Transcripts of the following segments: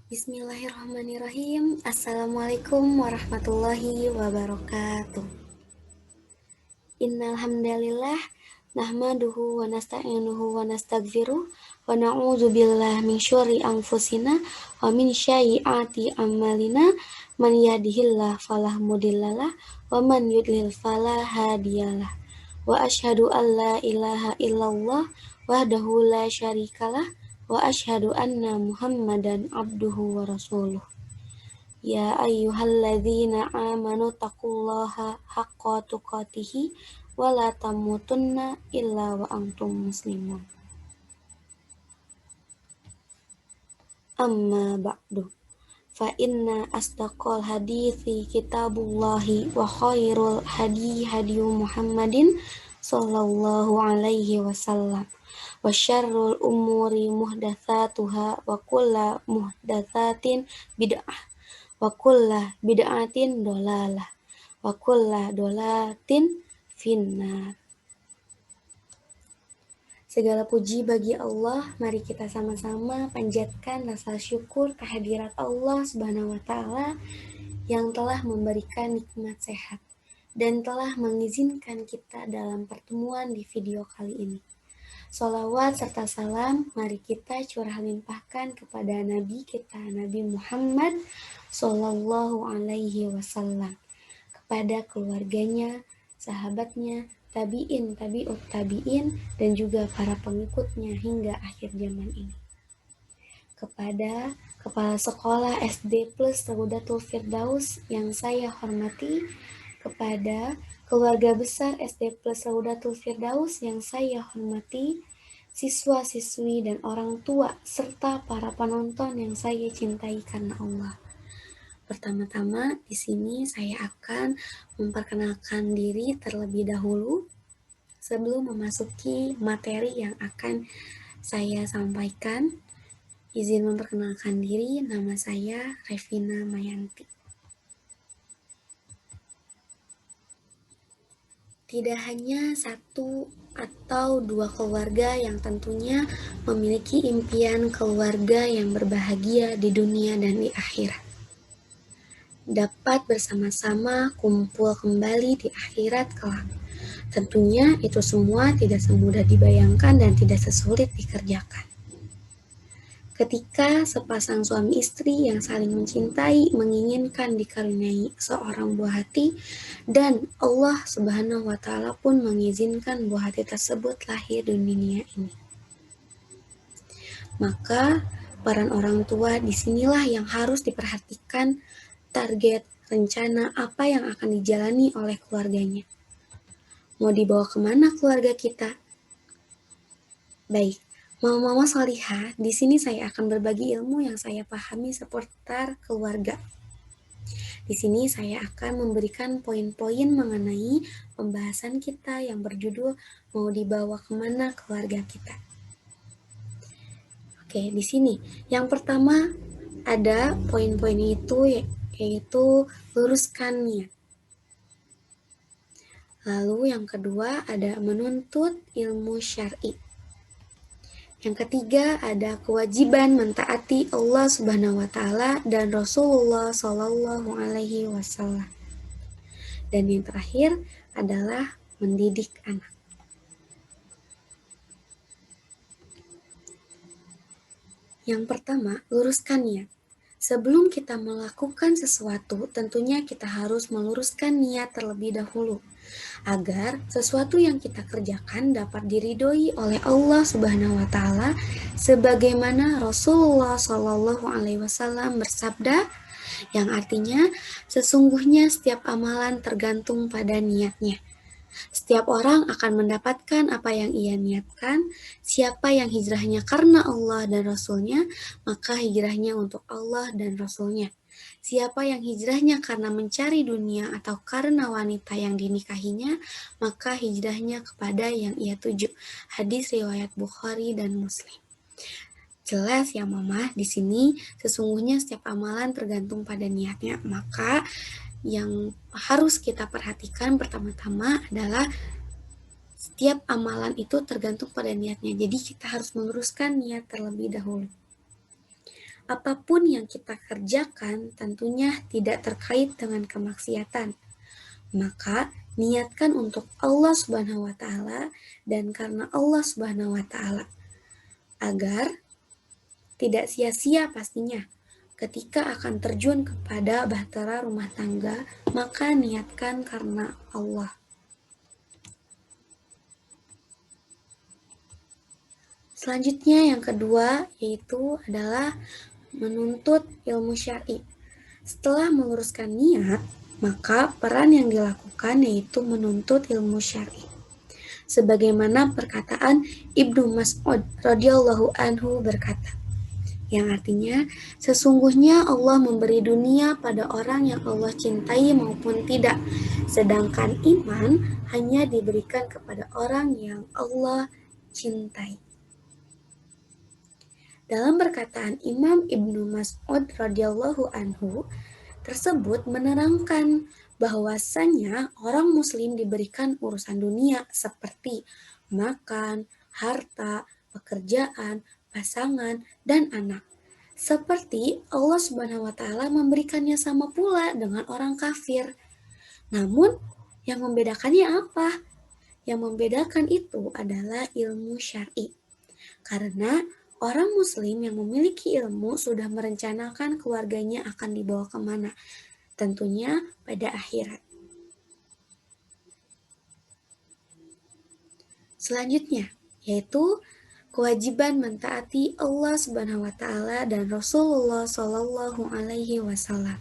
Bismillahirrahmanirrahim. Assalamualaikum warahmatullahi wabarakatuh. Innal hamdalillah nahmaduhu wa nasta'inuhu wa nastaghfiruh wa na'udzu billahi min syurri anfusina wa min sayyiati a'malina. Man yahdihillahu fala mudhillalah wa man yudlil fala hadiyalah. Wa asyhadu an la ilaha illallah wahdahu la syarikalah wa asyhadu anna Muhammadan abduhu wa rasuluh. Ya ayyuhalladzina amanu taqullaha haqqa tuqatih wa la tamutunna illa wa antum muslimun. Amma ba'du. Fa inna asdaqal hadithi kitabullahi wa khairul hadi Muhammadin sallallahu alaihi wasallam. Wa syarrul umuri muhdatsatuha wa kullu muhdatsatin bid'ah wa kullu bid'atin dolalah wa kullu dolalatin finnar. Segala puji bagi Allah, mari kita sama-sama panjatkan rasa syukur kehadirat Allah Subhanahu wa Ta'ala yang telah memberikan nikmat sehat dan telah mengizinkan kita dalam pertemuan di video kali ini. Sholawat serta salam mari kita curah limpahkan kepada Nabi kita, Nabi Muhammad Sallallahu Alaihi Wasallam, kepada keluarganya, sahabatnya, tabi'in, tabi'ut tabi'in, dan juga para pengikutnya hingga akhir zaman ini. Kepada Kepala Sekolah SD Plus Raudatul Firdaus yang saya hormati, kepada keluarga besar SD Plus Raudatul Firdaus yang saya hormati, siswa-siswi dan orang tua, serta para penonton yang saya cintai karena Allah. Pertama-tama, di sini saya akan memperkenalkan diri terlebih dahulu sebelum memasuki materi yang akan saya sampaikan. Izin memperkenalkan diri, nama saya Revina Mayanti. Tidak hanya satu atau dua keluarga yang tentunya memiliki impian keluarga yang berbahagia di dunia dan di akhirat. Dapat bersama-sama kumpul kembali di akhirat kelak. Tentunya itu semua tidak semudah dibayangkan dan tidak sesulit dikerjakan. Ketika sepasang suami istri yang saling mencintai menginginkan dikaruniai seorang buah hati, dan Allah Subhanahu wa Ta'ala pun mengizinkan buah hati tersebut lahir di dunia ini, maka peran orang tua disinilah yang harus diperhatikan, target, rencana apa yang akan dijalani oleh keluarganya. Mau dibawa kemana keluarga kita? Baik, mama-mama salihah, di sini saya akan berbagi ilmu yang saya pahami seputar keluarga. Di sini saya akan memberikan poin-poin mengenai pembahasan kita yang berjudul mau dibawa kemana keluarga kita. Oke, di sini yang pertama ada poin-poin itu yaitu luruskan niat. Lalu yang kedua ada menuntut ilmu syar'i. Yang ketiga ada kewajiban mentaati Allah Subhanahu wa Ta'ala dan Rasulullah Sallallahu Alaihi Wasallam. Dan yang terakhir adalah mendidik anak. Yang pertama, luruskan niat. Sebelum kita melakukan sesuatu, tentunya kita harus meluruskan niat terlebih dahulu, agar sesuatu yang kita kerjakan dapat diridhoi oleh Allah Subhanahu wa Ta'ala, sebagaimana Rasulullah Shallallahu Alaihi Wasallam bersabda, yang artinya sesungguhnya setiap amalan tergantung pada niatnya. Setiap orang akan mendapatkan apa yang ia niatkan. Siapa yang hijrahnya karena Allah dan Rasulnya, maka hijrahnya untuk Allah dan Rasulnya. Siapa yang hijrahnya karena mencari dunia atau karena wanita yang dinikahinya, maka hijrahnya kepada yang ia tuju. Hadis riwayat Bukhari dan Muslim. Jelas ya Mama, di sini sesungguhnya setiap amalan tergantung pada niatnya. Maka yang harus kita perhatikan pertama-tama adalah setiap amalan itu tergantung pada niatnya. Jadi kita harus meluruskan niat terlebih dahulu. apapun yang kita kerjakan tentunya tidak terkait dengan kemaksiatan. Maka niatkan untuk Allah Subhanahu wa taala dan karena Allah Subhanahu wa taala agar tidak sia-sia pastinya. Ketika akan terjun kepada bahtera rumah tangga, maka niatkan karena Allah. Selanjutnya yang kedua yaitu adalah menuntut ilmu syar'i. Setelah meluruskan niat, maka peran yang dilakukan yaitu menuntut ilmu syar'i. Sebagaimana perkataan Ibnu Mas'ud radhiyallahu anhu berkata, yang artinya sesungguhnya Allah memberi dunia pada orang yang Allah cintai maupun tidak, sedangkan iman hanya diberikan kepada orang yang Allah cintai. Dalam perkataan Imam Ibnu Mas'ud radhiyallahu anhu tersebut menerangkan bahwasanya orang muslim diberikan urusan dunia seperti makan, harta, pekerjaan, pasangan, dan anak. Seperti Allah Subhanahu wa taala memberikannya sama pula dengan orang kafir. Namun, yang membedakannya apa? Yang membedakan itu adalah ilmu syar'i. Karena orang muslim yang memiliki ilmu sudah merencanakan keluarganya akan dibawa kemana. Tentunya pada akhirat. Selanjutnya, yaitu kewajiban mentaati Allah Subhanahu wa taala dan Rasulullah Shallallahu alaihi wasallam.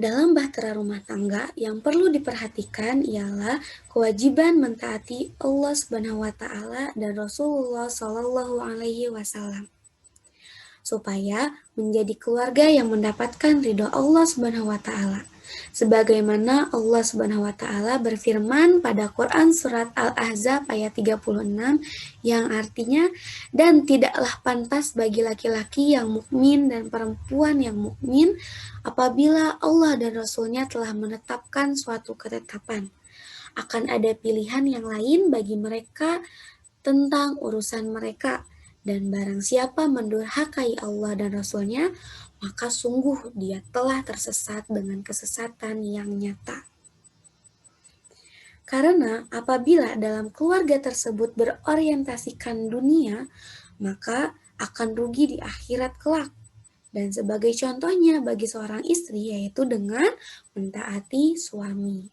Dalam bahtera rumah tangga yang perlu diperhatikan ialah kewajiban mentaati Allah Subhanahu wa taala dan Rasulullah Shallallahu alaihi wasallam supaya menjadi keluarga yang mendapatkan ridho Allah Subhanahu wa taala. Sebagaimana Allah Subhanahu wa taala berfirman pada Quran surat Al-Ahzab ayat 36 yang artinya, dan tidaklah pantas bagi laki-laki yang mukmin dan perempuan yang mukmin apabila Allah dan Rasul-Nya telah menetapkan suatu ketetapan. Akan ada pilihan yang lain bagi mereka tentang urusan mereka, dan barang siapa mendurhakai Allah dan Rasul-Nya, maka sungguh dia telah tersesat dengan kesesatan yang nyata. Karena apabila dalam keluarga tersebut berorientasikan dunia, maka akan rugi di akhirat kelak. Dan sebagai contohnya bagi seorang istri yaitu dengan mentaati suami.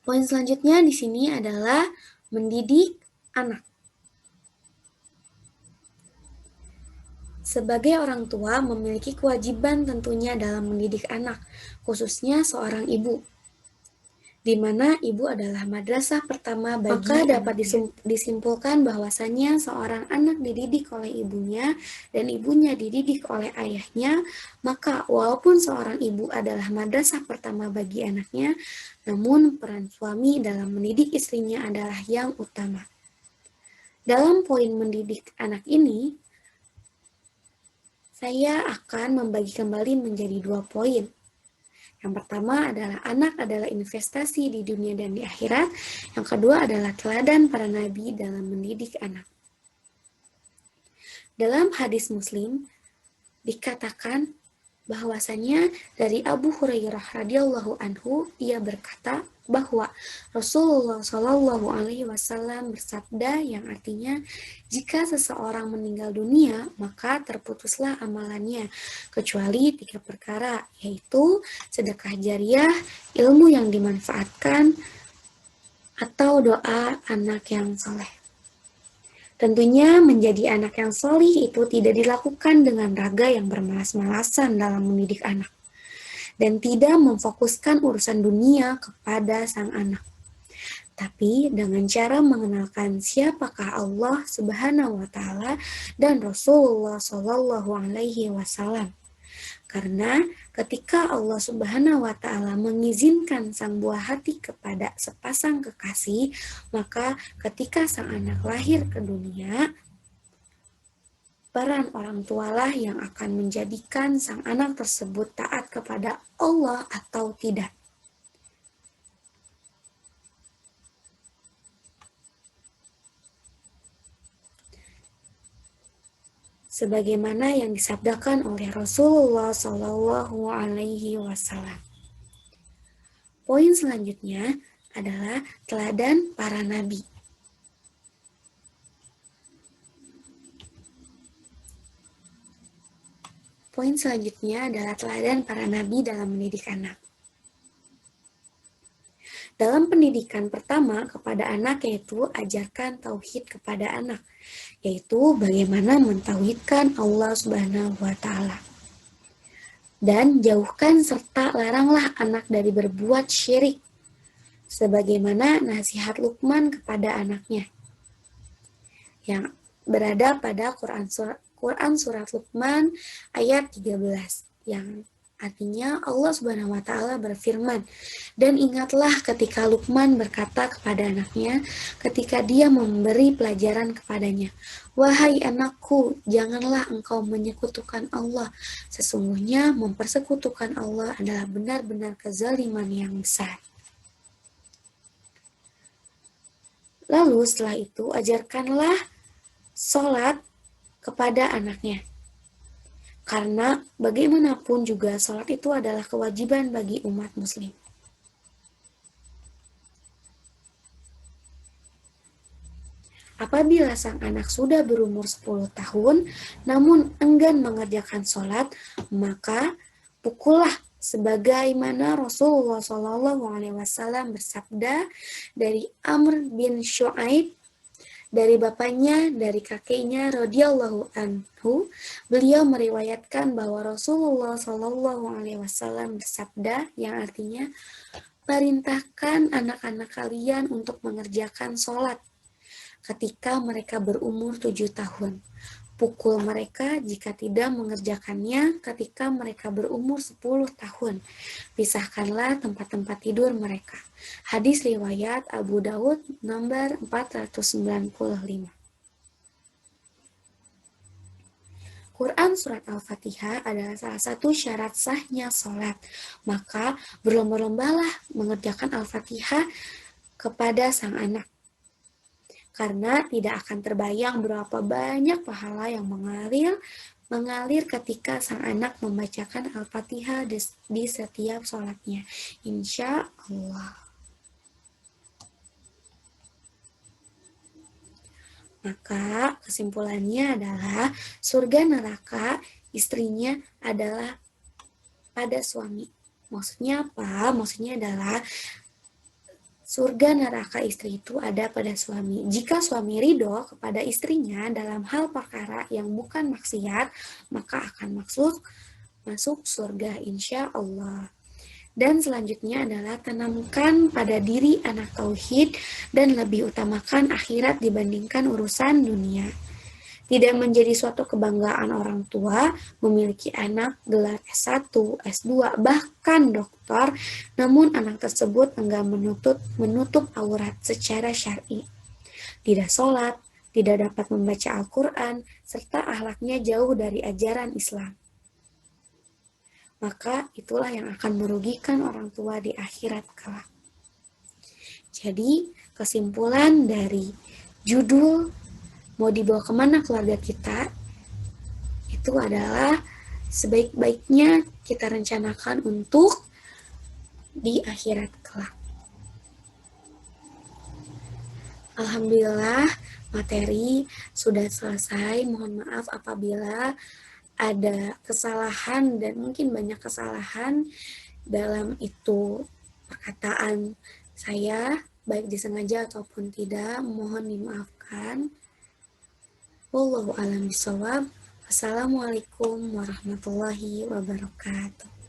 Poin selanjutnya di sini adalah mendidik anak. Sebagai orang tua memiliki kewajiban tentunya dalam mendidik anak, khususnya seorang ibu, di mana ibu adalah madrasah pertama bagi maka dapat disimpulkan bahwasannya seorang anak dididik oleh ibunya dan ibunya dididik oleh ayahnya, maka walaupun seorang ibu adalah madrasah pertama bagi anaknya, namun peran suami dalam mendidik istrinya adalah yang utama. Dalam poin mendidik anak ini, saya akan membagi kembali menjadi 2 poin. Yang pertama adalah anak adalah investasi di dunia dan di akhirat. Yang kedua adalah teladan para nabi dalam mendidik anak. Dalam hadis Muslim dikatakan bahwasanya dari Abu Hurairah radhiyallahu anhu ia berkata bahwa Rasulullah Shallallahu alaihi wasallam bersabda yang artinya, jika seseorang meninggal dunia maka terputuslah amalannya kecuali 3 perkara, yaitu sedekah jariah, ilmu yang dimanfaatkan, atau doa anak yang soleh. Tentunya menjadi anak yang solih itu tidak dilakukan dengan raga yang bermalas-malasan dalam mendidik anak dan tidak memfokuskan urusan dunia kepada sang anak, tapi dengan cara mengenalkan siapakah Allah Subhanahu wa taala dan Rasulullah Shallallahu alaihi wasallam. Karena ketika Allah Subhanahu wa taala mengizinkan sang buah hati kepada sepasang kekasih, maka ketika sang anak lahir ke dunia, Peran orang tualah yang akan menjadikan sang anak tersebut taat kepada Allah atau tidak. Sebagaimana yang disabdakan oleh Rasulullah Shallallahu Alaihi Wasallam. Poin selanjutnya adalah teladan para nabi. Poin selanjutnya adalah teladan para nabi dalam mendidik anak. Dalam pendidikan pertama kepada anak yaitu ajarkan tauhid kepada anak, yaitu bagaimana mentauhidkan Allah Subhanahu wa taala. Dan jauhkan serta laranglah anak dari berbuat syirik, sebagaimana nasihat Luqman kepada anaknya yang berada pada Quran surat Luqman ayat 13 yang artinya Allah Subhanahu wa taala berfirman, "Dan ingatlah ketika Luqman berkata kepada anaknya ketika dia memberi pelajaran kepadanya, 'Wahai anakku, janganlah engkau menyekutukan Allah. Sesungguhnya mempersekutukan Allah adalah benar-benar kezaliman yang besar.'" Lalu setelah itu ajarkanlah sholat kepada anaknya. Karena bagaimanapun juga sholat itu adalah kewajiban bagi umat muslim. Apabila sang anak sudah berumur 10 tahun, namun enggan mengerjakan sholat, maka pukullah sebagaimana Rasulullah SAW bersabda dari Amr bin Shu'aib, dari bapaknya, dari kakeknya radhiyallahu anhu, beliau meriwayatkan bahwa Rasulullah Shallallahu Alaihi Wasallam bersabda, yang artinya, perintahkan anak-anak kalian untuk mengerjakan sholat ketika mereka berumur 7 tahun. Pukul mereka jika tidak mengerjakannya ketika mereka berumur 10 tahun. Pisahkanlah tempat-tempat tidur mereka. Hadis riwayat Abu Daud nomor 495. Quran Surat Al-Fatihah adalah salah satu syarat sahnya sholat. Maka berlomba-lombalah mengerjakan Al-Fatihah kepada sang anak. Karena tidak akan terbayang berapa banyak pahala yang mengalir ketika sang anak membacakan Al-Fatihah di setiap sholatnya. Insya Allah. Maka kesimpulannya adalah surga neraka istrinya adalah pada suami. Maksudnya apa? Maksudnya adalah surga neraka istri itu ada pada suami. Jika suami ridho kepada istrinya dalam hal perkara yang bukan maksiat, maka akan masuk surga insya Allah. Dan selanjutnya adalah tanamkan pada diri anak tauhid dan lebih utamakan akhirat dibandingkan urusan dunia. Tidak menjadi suatu kebanggaan orang tua memiliki anak gelar S1, S2, bahkan doktor, namun anak tersebut enggan menutup aurat secara syar'i. Tidak sholat, tidak dapat membaca Al-Quran, serta akhlaknya jauh dari ajaran Islam. Maka itulah yang akan merugikan orang tua di akhirat kelak. Jadi, kesimpulan dari judul mau dibawa kemana keluarga kita, itu adalah sebaik-baiknya kita rencanakan untuk di akhirat kelak. Alhamdulillah, materi sudah selesai. Mohon maaf apabila ada kesalahan dan mungkin banyak kesalahan dalam itu perkataan saya, baik disengaja ataupun tidak, mohon dimaafkan. Wallahu a'lam bishawab. Wassalamualaikum warahmatullahi wabarakatuh.